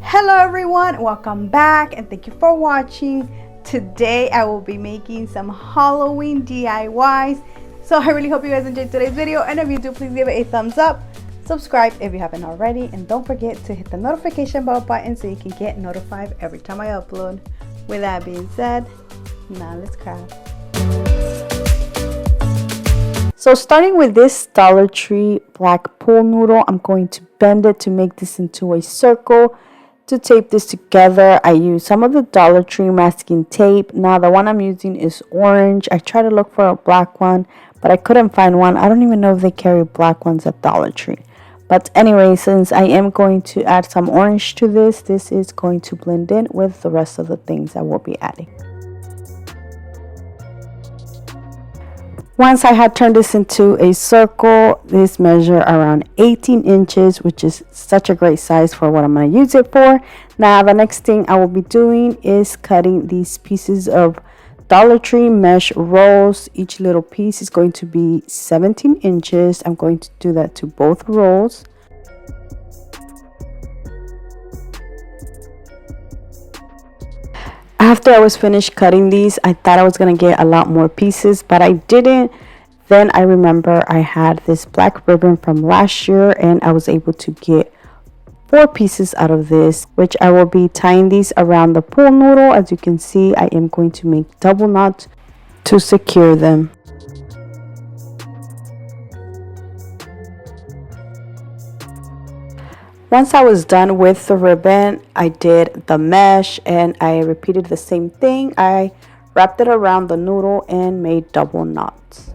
Hello everyone, welcome back and thank you for watching. Today I will be making some Halloween DIYs. So I really hope you guys enjoyed today's video, and if you do, please give it a thumbs up. Subscribe if you haven't already, and don't forget to hit the notification bell button so you can get notified every time I upload. With that being said, now let's craft. So starting with this Dollar Tree black pool noodle, I'm going to bend it to make this into a circle. To tape this together, I use some of the Dollar Tree masking tape. Now the one I'm using is orange. I tried to look for a black one, but I couldn't find one. I don't even know if they carry black ones at Dollar Tree. But anyway, since I am going to add some orange to this, this is going to blend in with the rest of the things I will be adding. Once I had turned this into a circle, this measures around 18 inches, which is such a great size for what I'm going to use it for. Now, the next thing I will be doing is cutting these pieces of Dollar Tree mesh rolls. Each little piece is going to be 17 inches. I'm going to do that to both rolls. After I was finished cutting these, I thought I was going to get a lot more pieces, but I didn't. Then I remember I had this black ribbon from last year, and I was able to get 4 pieces out of this, which I will be tying these around the pool noodle. As you can see, I am going to make double knots to secure them. Once I was done with the ribbon, I did the mesh and I repeated the same thing. I wrapped it around the noodle and made double knots.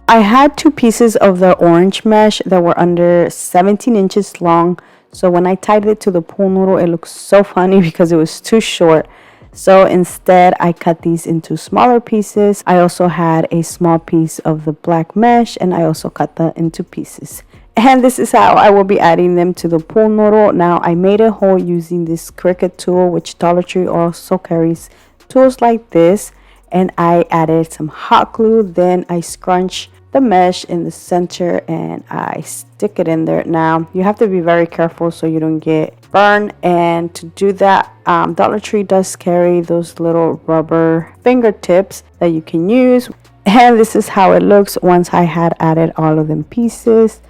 I had 2 pieces of the orange mesh that were under 17 inches long. So when I tied it to the pool noodle, it looked so funny because it was too short. So instead, I cut these into smaller pieces. I also had a small piece of the black mesh, and I also cut that into pieces. And this is how I will be adding them to the pool noodle. Now, I made a hole using this Cricut tool, which Dollar Tree also carries tools like this. And I added some hot glue. Then I scrunch the mesh in the center and I stick it in there. Now you have to be very careful so you don't get burned, and to do that, Dollar Tree does carry those little rubber fingertips that you can use. And this is how it looks once I had added all of them pieces.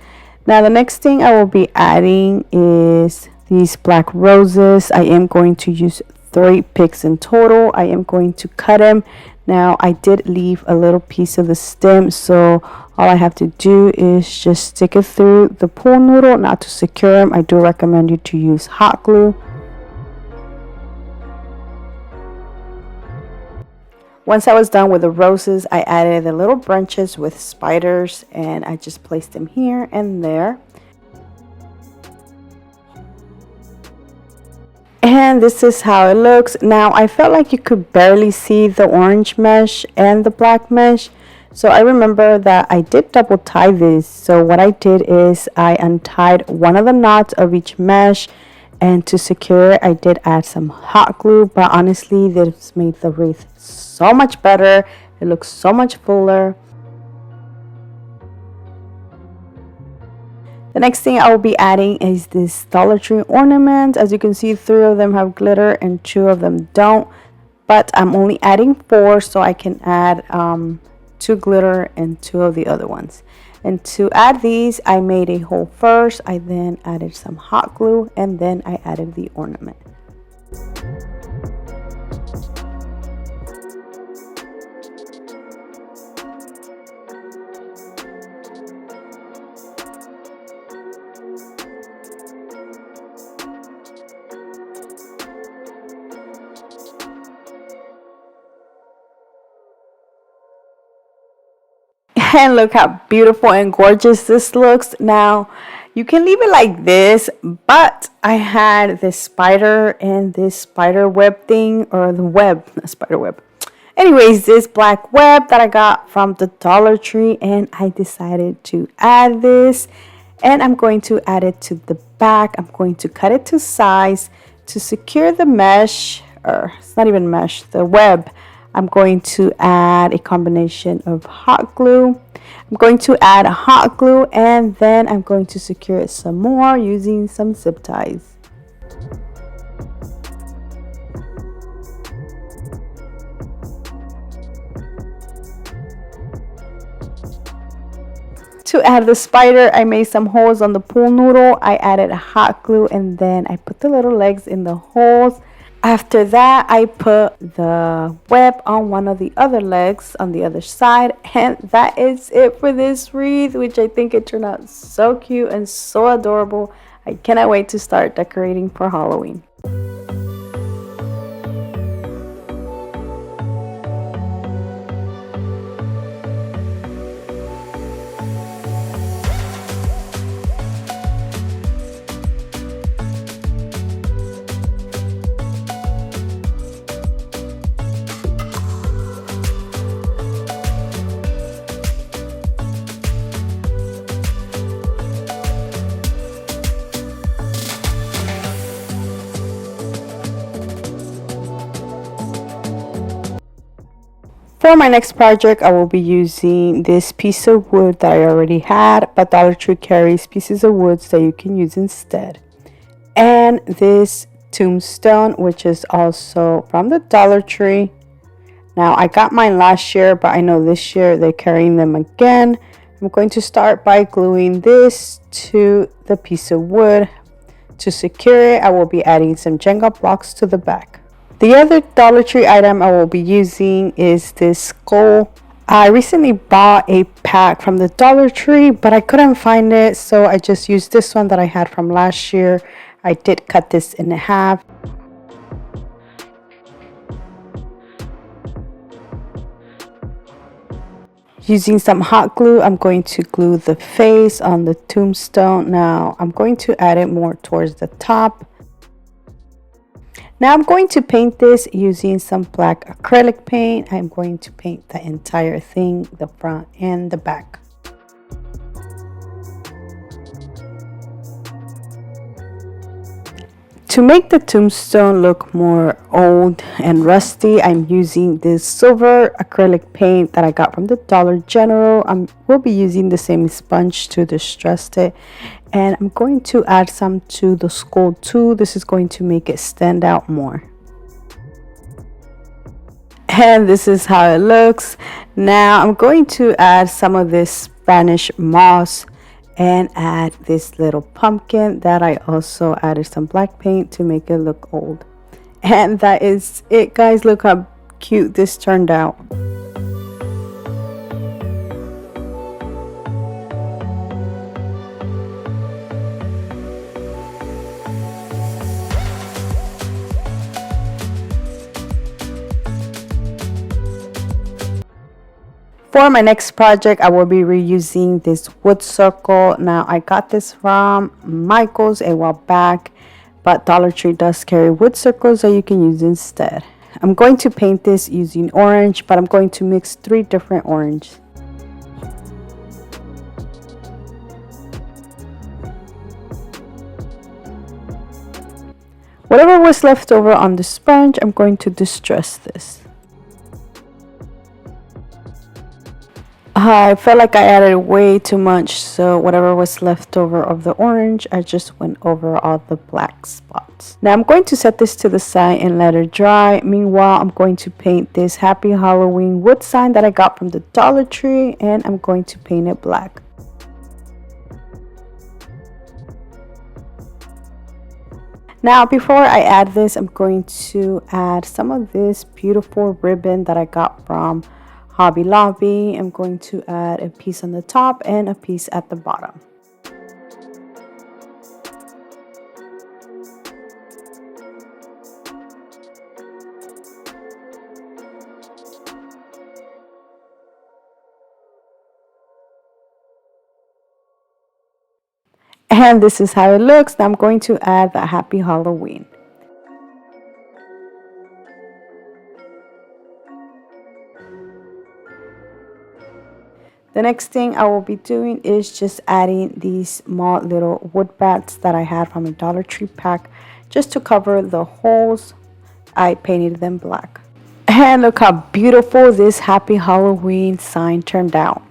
Now the next thing I will be adding is these black roses. I am going to use 3 picks in total. I am going to cut them. Now I did leave a little piece of the stem, so all I have to do is just stick it through the pool noodle. Now to secure them, I do recommend you to use hot glue. Once I was done with the roses, I added the little branches with spiders, and I just placed them here and there. And this is how it looks. Now I felt like you could barely see the orange mesh and the black mesh, so I remember that I did double tie this. So what I did is I untied one of the knots of each mesh, and to secure it I did add some hot glue. But honestly, this made the wreath so much better. It looks so much fuller. The next thing I will be adding is this Dollar Tree ornament. As you can see, 3 of them have glitter and 2 of them don't. But I'm only adding 4 so I can add 2 glitter and 2 of the other ones. And to add these, I made a hole first. I then added some hot glue, and then I added the ornament. And look how beautiful and gorgeous this looks. Now you can leave it like this, but I had this spider and this spider web thing, or the web, not spider web. Anyways, this black web that I got from the Dollar Tree, and I decided to add this, and I'm going to add it to the back. I'm going to cut it to size to secure the mesh, or it's not even mesh, the web. I'm going to add a combination of hot glue. I'm going to add hot glue and then I'm going to secure it some more using some zip ties. To add the spider, I made some holes on the pool noodle. I added hot glue and then I put the little legs in the holes. After that, I put the web on one of the other legs on the other side. And that is it for this wreath, which I think it turned out so cute and so adorable. I cannot wait to start decorating for Halloween. For my next project, I will be using this piece of wood that I already had, but Dollar Tree carries pieces of woods that you can use instead. And this tombstone, which is also from the Dollar Tree. Now, I got mine last year, but I know this year they're carrying them again. I'm going to start by gluing this to the piece of wood. To secure it, I will be adding some Jenga blocks to the back. The other Dollar Tree item I will be using is this skull. I recently bought a pack from the Dollar Tree, but I couldn't find it, so I just used this one that I had from last year. I did cut this in half. Using some hot glue, I'm going to glue the face on the tombstone. Now, I'm going to add it more towards the top. Now I'm going to paint this using some black acrylic paint. I'm going to paint the entire thing, the front and the back. To make the tombstone look more old and rusty, I'm using this silver acrylic paint that I got from the Dollar General. I will be using the same sponge to distress it. And I'm going to add some to the skull too. This is going to make it stand out more. And this is how it looks. Now I'm going to add some of this Spanish moss and add this little pumpkin that I also added some black paint to make it look old. And that is it, guys. Look how cute this turned out. For my next project, I will be reusing this wood circle. Now, I got this from Michael's a while back, but Dollar Tree does carry wood circles that you can use instead. I'm going to paint this using orange, but I'm going to mix 3 different oranges. Whatever was left over on the sponge, I'm going to distress this. I felt like I added way too much, so whatever was left over of the orange, I just went over all the black spots. Now I'm going to set this to the side and let it dry. Meanwhile, I'm going to paint this Happy Halloween wood sign that I got from the Dollar Tree, and I'm going to paint it black. Now, before I add this, I'm going to add some of this beautiful ribbon that I got from Hobby Lobby. I'm going to add a piece on the top and a piece at the bottom. And this is how it looks. Now I'm going to add the Happy Halloween. The next thing I will be doing is just adding these small little wood bats that I had from a Dollar Tree pack just to cover the holes. I painted them black. And look how beautiful this Happy Halloween sign turned out.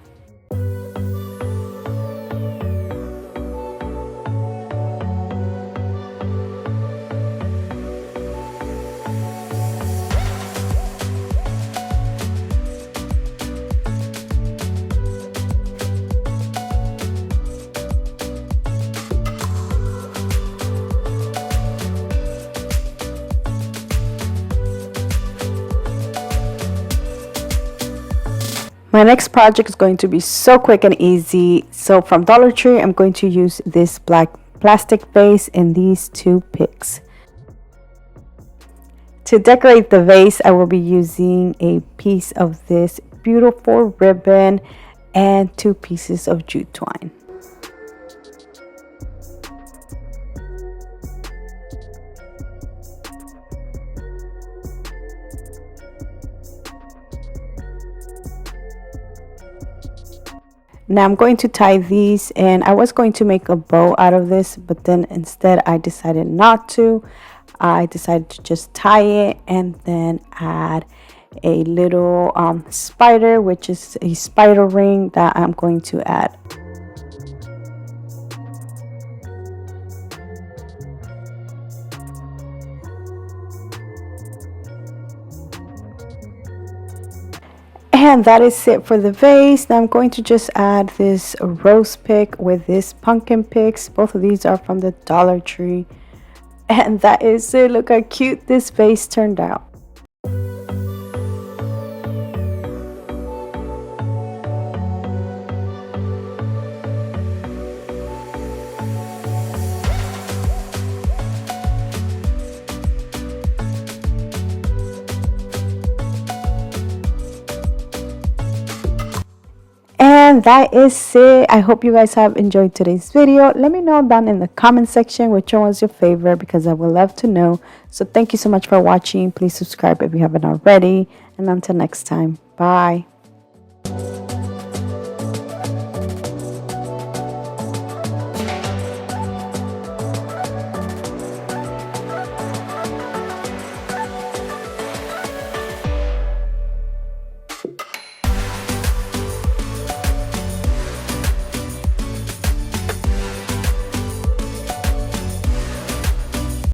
My next project is going to be so quick and easy. So from Dollar Tree, I'm going to use this black plastic vase and these two picks. To decorate the vase, I will be using a piece of this beautiful ribbon and 2 pieces of jute twine. Now I'm going to tie these, and I was going to make a bow out of this, but then instead I decided not to. I decided to just tie it and then add a little spider, which is a spider ring that I'm going to add. And that is it for the vase. Now I'm going to just add this rose pick with this pumpkin picks. Both of these are from the Dollar Tree. And that is it. Look how cute this vase turned out. And that is it. I hope you guys have enjoyed today's video. Let me know down in the comment section which one was your favorite, because I would love to know. So thank you so much for watching. Please subscribe if you haven't already. And until next time, bye.